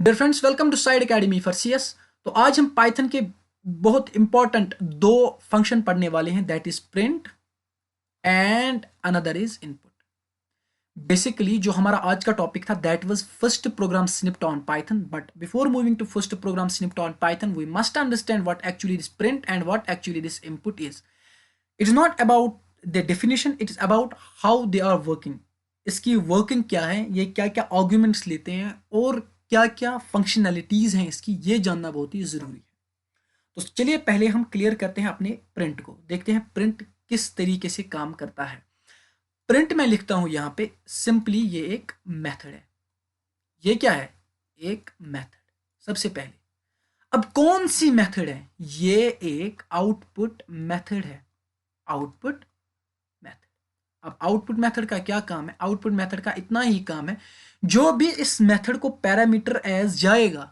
Dear friends, welcome to side academy for CS. तो आज हम पाइथन के बहुत इंपॉर्टेंट दो फंक्शन पढ़ने वाले हैं, that is print and another is input. Basically जो हमारा आज का टॉपिक था that was first program snippet on Python, but before moving to first program snippet on Python we must understand what actually this print and what actually this input is. It is not about the definition, it is about how they are working. इसकी working क्या है, ये क्या क्या arguments लेते हैं और क्या क्या फंक्शनैलिटीज हैं इसकी, ये जानना बहुत ही जरूरी है। तो चलिए पहले हम क्लियर करते हैं अपने प्रिंट को, देखते हैं प्रिंट किस तरीके से काम करता है। प्रिंट में लिखता हूं यहां पे सिंपली, ये एक मेथड है। ये क्या है? एक मेथड। सबसे पहले अब कौन सी मेथड है? ये एक आउटपुट मेथड है। Output method. अब आउटपुट मेथड का क्या काम है? आउटपुट मेथड का इतना ही काम है, जो भी इस मेथड को पैरामीटर एज जाएगा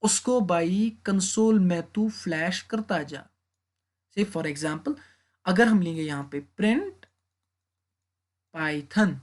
उसको बाई कंसोल में तू फ्लैश करता जा। से फॉर एग्जांपल अगर हम लेंगे यहां पे प्रिंट पाइथन,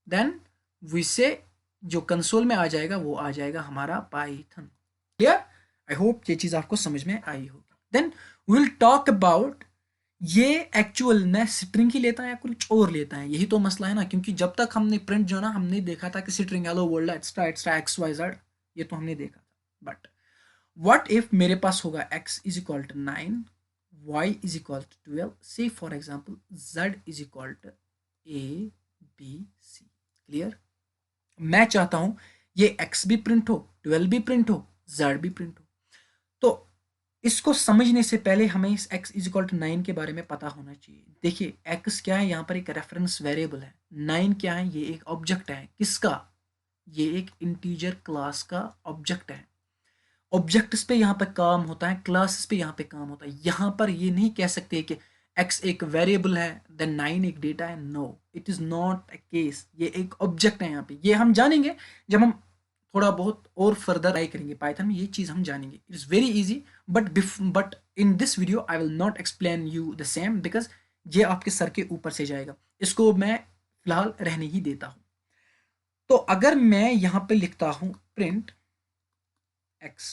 देन वी से जो कंसोल में आ जाएगा वो आ जाएगा हमारा पाइथन। क्लियर? आई होप ये चीज आपको समझ में आई होगी। देन विल टॉक अबाउट ये एक्चुअल में स्ट्रिंग ही लेता है या कुछ और लेता है, यही तो मसला है ना। क्योंकि जब तक हमने प्रिंट जो ना हमने देखा था कि string hello world extra extra x y z, ये तो हमने देखा था। बट व्हाट इफ मेरे पास होगा x is equal to 9, y is equal to 12, say for example z is equal to a b c। Clear? मैं चाहता हूं ये x भी प्रिंट हो, 12 भी प्रिंट हो, z भी प्रिंट हो। तो इसको समझने से पहले हमें इस x इज इक्वल टू 9 के बारे में पता होना चाहिए। देखिए x क्या है, यहाँ पर एक रेफरेंस वेरिएबल है। 9 क्या है? ये एक ऑब्जेक्ट है। किसका? ये एक इंटीजर क्लास का ऑब्जेक्ट है। ऑब्जेक्ट्स पे यहाँ पे काम होता है, क्लासेस पे यहाँ पे काम होता है। यहाँ पर ये नहीं कह सकते कि x एक वेरिएबल है देन 9 एक डेटा है। No, it is not a case. ये एक ऑब्जेक्ट है यहाँ पे। ये हम जानेंगे जब हम थोड़ा बहुत और फर्दर ट्राई करेंगे पाइथन में, ये चीज हम जानेंगे। It is very easy, but in this video I will not explain you the same, because ये आपके सर के ऊपर से जाएगा। इसको मैं फिलहाल रहने ही देता हूं। तो अगर मैं यहाँ पे लिखता हूं प्रिंट x,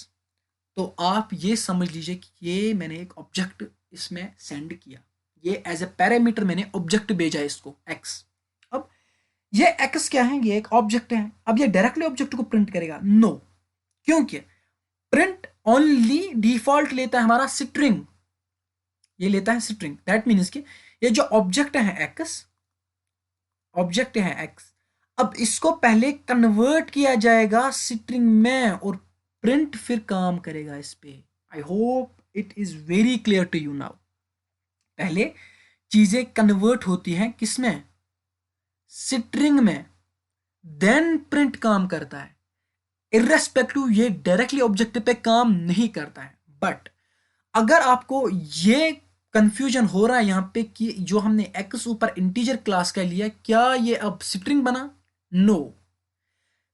तो आप ये समझ लीजिए कि ये मैंने एक ऑब्जेक्ट इसमें सेंड किया। ये एज ए पैरामीटर मैंने ऑब्जेक्ट भेजा इसको x। अब ये x क्या है? ये एक ऑब्जेक्ट है। अब ये डायरेक्टली ऑब्जेक्ट को प्रिंट करेगा? नो। क्योंकि प्रिंट ओनली डिफॉल्ट लेता है हमारा स्ट्रिंग। ये लेता है स्ट्रिंग। दैट मीन्स कि ये जो ऑब्जेक्ट है x, ऑब्जेक्ट है x, अब इसको पहले कन्वर्ट किया जाएगा स्ट्रिंग में और प्रिंट फिर काम करेगा इस पे। I hope it is very clear to you now. पहले चीजें कन्वर्ट होती हैं किसमें? स्ट्रिंग में, देन प्रिंट काम करता है। इर्रेस्पेक्टिव ये डायरेक्टली ऑब्जेक्ट पे काम नहीं करता है। बट अगर आपको ये कंफ्यूजन हो रहा है यहाँ पे कि जो हमने एक्स ऊपर इंटीजर क्लास का लिया, क्या ये अब स्ट्रिंग बना? No,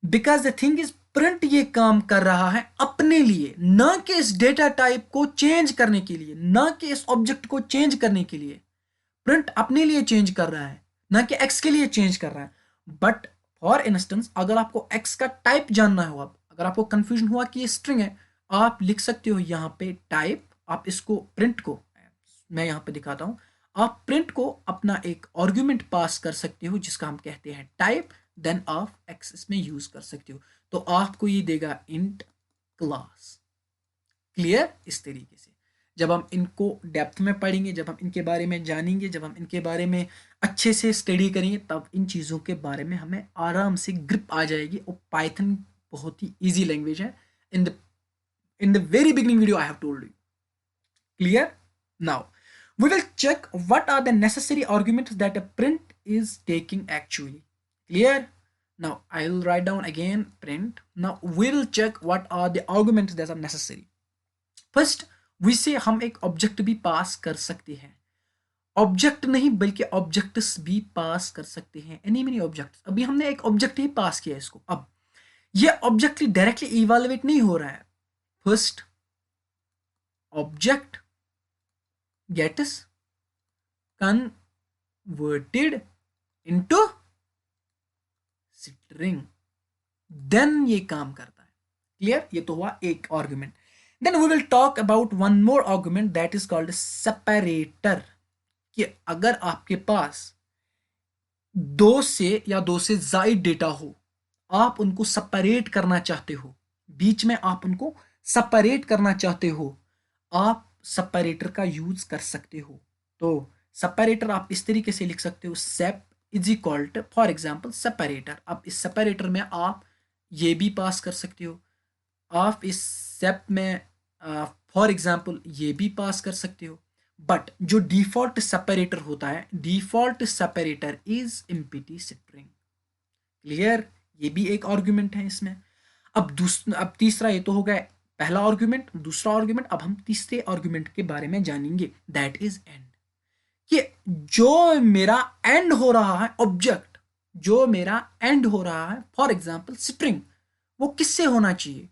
because the thing is print ये काम कर रहा है अपने लिए, ना कि इस डेटा टाइप को चेंज करने के लिए, ना कि इस ऑब्जेक्ट को चेंज करने के लिए। प्रिंट अपने लिए चेंज कर रहा है, ना कि एक्स के लिए चेंज कर रहा है। बट फॉर इंस्टेंस अगर आपको एक्स का टाइप जानना हो, अब अगर आपको कंफ्यूजन हुआ कि ये स्ट्रिंग है, आप लिख सकते हो यहाँ पे टाइप। आप इसको प्रिंट को, मैं यहाँ पे दिखाता हूँ, आप प्रिंट को अपना एक आर्ग्यूमेंट पास कर सकते हो जिसका हम कहते हैं टाइप, देन आप एक्स इसमें यूज कर सकते हो। तो आपको ये देगा इंट क्लास। क्लियर? इस तरीके से जब हम इनको डेप्थ में पढ़ेंगे, जब हम इनके बारे में जानेंगे, जब हम इनके बारे में अच्छे से स्टडी करेंगे, तब इन चीज़ों के बारे में हमें आराम से ग्रिप आ जाएगी। और पाइथन बहुत ही इजी लैंग्वेज है। In the very beginning video I have told you. Clear? Now we will check what are the necessary arguments that a print is taking actually. Clear? Now I will write down again print. Now we will check what are the arguments that are necessary. First we say हम एक object भी पास कर सकते हैं। Object नहीं बल्कि objects भी पास कर सकते हैं, एनी मेनी ऑब्जेक्ट्स। अभी हमने एक ऑब्जेक्ट ही पास किया इसको। अब ये ऑब्जेक्ट डायरेक्टली इवेलुएट नहीं हो रहा है। First object gets converted into string. Then ये काम करता है। क्लियर? ये तो हुआ एक argument. Then we will talk about one more argument that is called separator. कि अगर आपके पास दो से या दो से ज्यादा डेटा हो, आप उनको सेपरेट करना चाहते हो, बीच में आप उनको सेपरेट करना चाहते हो, आप सेपरेटर का यूज कर सकते हो। तो सेपरेटर आप इस तरीके से लिख सकते हो, sep is equal to for example separator. अब इस सेपरेटर में आप ये भी पास कर सकते हो, आप इस सेप में फॉर एग्जाम्पल ये भी पास कर सकते हो। बट जो डिफॉल्ट सेपरेटर होता है, default separator is empty string. Clear? ये भी एक आर्गुमेंट है इसमें। अब तीसरा, ये तो हो गया पहला आर्गुमेंट, दूसरा आर्गुमेंट। अब हम तीसरे आर्गुमेंट के बारे में जानेंगे, दैट इज एंड। कि जो मेरा एंड हो रहा है ऑब्जेक्ट, जो मेरा एंड हो रहा है फॉर एग्जाम्पल स्ट्रिंग, वो किससे होना चाहिए,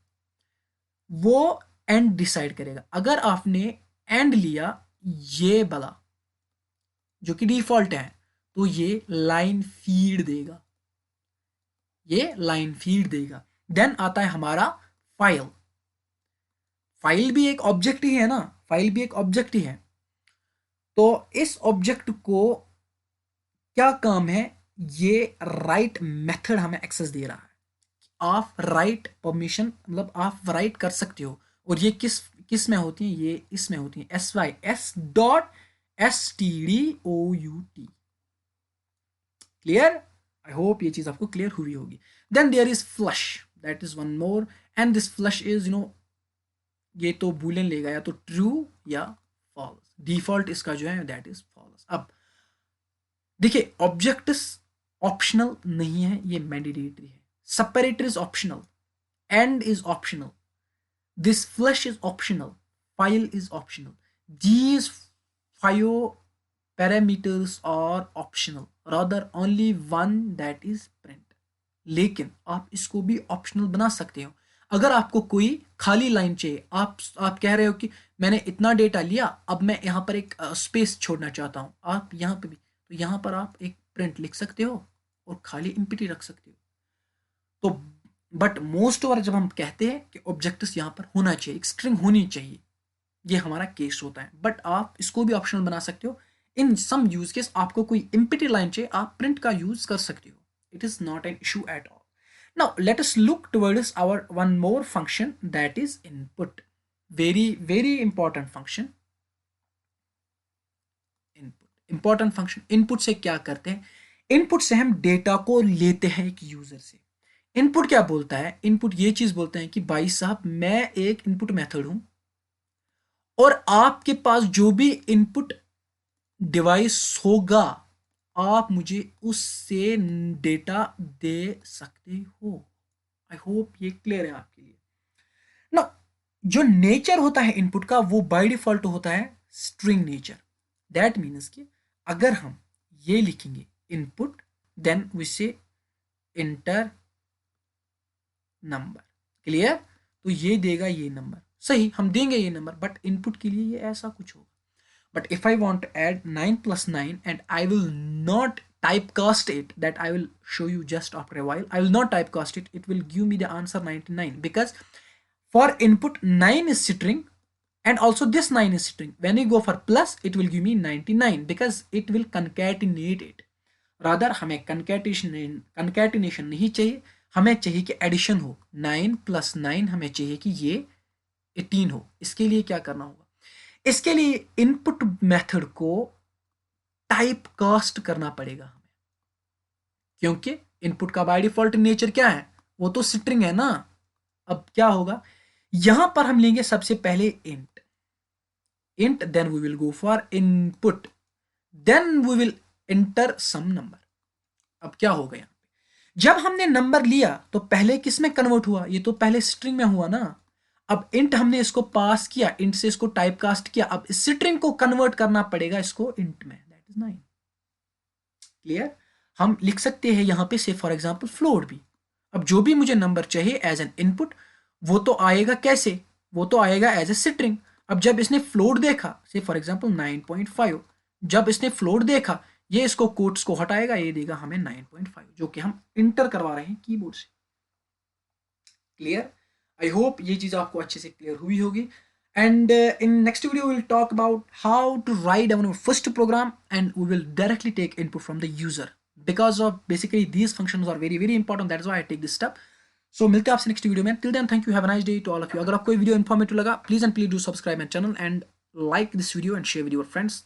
वो एंड डिसाइड करेगा। अगर आपने एंड लिया ये वाला जो कि डिफॉल्ट है, तो ये लाइन फीड देगा, ये लाइन फीड देगा। देन आता है हमारा फाइल। फाइल भी एक ऑब्जेक्ट ही है ना, फाइल भी एक ऑब्जेक्ट ही है। तो इस ऑब्जेक्ट को क्या काम है, ये राइट मेथड हमें एक्सेस दे रहा है। आप राइट परमिशन, मतलब आप राइट कर सकते हो। और ये किस किस में होती है, ये इसमें होती है, sys.stdout। क्लियर? आई होप ये चीज आपको क्लियर हुई होगी। Then there is flush, that is one more, and this flush is ये तो बूलियन लेगा, या तो ट्रू या फॉल्स। डिफॉल्ट इसका जो है दैट इज फॉल्स। अब देखिए, ऑब्जेक्ट्स ऑप्शनल नहीं है, ये मैंडेटरी है। Separator is optional, and is optional, this flush is optional, file is optional, these 5 parameters are optional, rather only one, that is print। लेकिन आप इसको भी ऑप्शनल बना सकते हो। अगर आपको कोई खाली लाइन चाहिए, आप कह रहे हो कि मैंने इतना डेटा लिया, अब मैं यहाँ पर एक स्पेस छोड़ना चाहता हूँ, आप यहाँ पे भी, तो यहाँ पर आप एक प्रिंट लिख सकते हो और खाली एम्प्टी रख सकते हो। तो बट मोस्ट ओवर जब हम कहते हैं कि ऑब्जेक्ट्स यहाँ पर होना चाहिए, एक स्ट्रिंग होनी चाहिए, ये हमारा केस होता है। बट आप इसको भी ऑप्शनल बना सकते हो। इन सम यूज केस आपको कोई एम्प्टी लाइन चाहिए, आप प्रिंट का यूज कर सकते हो। It is not an issue at all. Now let us look towards hour one more function, that is input. Very very important function, input. Important function. Input से क्या करते हैं, इनपुट से हम डेटा को लेते हैं एक यूजर से। इनपुट क्या बोलता है, इनपुट ये चीज बोलते हैं कि भाई साहब, मैं एक इनपुट मेथड हूं और आपके पास जो भी इनपुट डिवाइस होगा, आप मुझे उससे डेटा दे सकते हो। आई होप ये क्लियर है आपके लिए ना। जो नेचर होता है इनपुट का, वो बाय डिफॉल्ट होता है स्ट्रिंग नेचर। दैट मीन्स कि अगर हम ये लिखेंगे इनपुट, देन वी से इंटर नंबर। क्लियर? तो ये देगा ये नंबर, सही, हम देंगे ये नंबर, बट इनपुट के लिए ये ऐसा कुछ होगा। But if I want to add 9 + 9 and I will not typecast it, that I will show you just after a while, I will not typecast it, it will give me the answer 99, because for input 9 is string and also this 9 is string. When you go for plus, it will give me 99 because it will concatenate it. Rather हमें concatenation नहीं चाहिए, हमें चाहिए कि addition हो। 9 + 9 हमें चाहिए कि ये 18 हो। इसके लिए क्या करना होगा, इसके लिए इनपुट मेथड को टाइप कास्ट करना पड़ेगा हमें, क्योंकि इनपुट का बाय डिफॉल्ट नेचर क्या है, वो तो स्ट्रिंग है ना। अब क्या होगा, यहां पर हम लेंगे सबसे पहले int, then we will go for input, then we will enter some number. अब क्या होगा, यहाँ पे जब हमने नंबर लिया तो पहले किस में कन्वर्ट हुआ, ये तो पहले स्ट्रिंग में हुआ ना। अब इंट हमने इसको पास किया, इंट से इसको टाइप कास्ट किया, अब इस स्ट्रिंग को कन्वर्ट करना पड़ेगा इसको इंट में, दैट इज 9। क्लियर? हम लिख सकते हैं यहां पे से फॉर एग्जांपल फ्लोट भी। अब जो भी मुझे नंबर चाहिए एज एन इनपुट, वो तो आएगा कैसे, वो तो आएगा एज ए स्ट्रिंग। अब जब इसने फ्लोट देखा, से फॉर एग्जांपल 9.5, जब इसने फ्लोट देखा, ये इसको कोट्स को हटाएगा, ये देगा हमें 9.5, जो कि हम इंटर करवा रहे हैं कीबोर्ड से। क्लियर? आई होप ये चीज़ आपको अच्छे से क्लियर हुई होगी. And in next video, we'll talk about how to write our first program, and we will directly take input from the user. Because of basically these functions are very very important. That is why I take this step. So मिलते हैं आपसे next video में. Till then, thank you. Have a nice day to all of you. अगर आपको ये video informative लगा, please and please do subscribe my channel and like this video and share with your friends.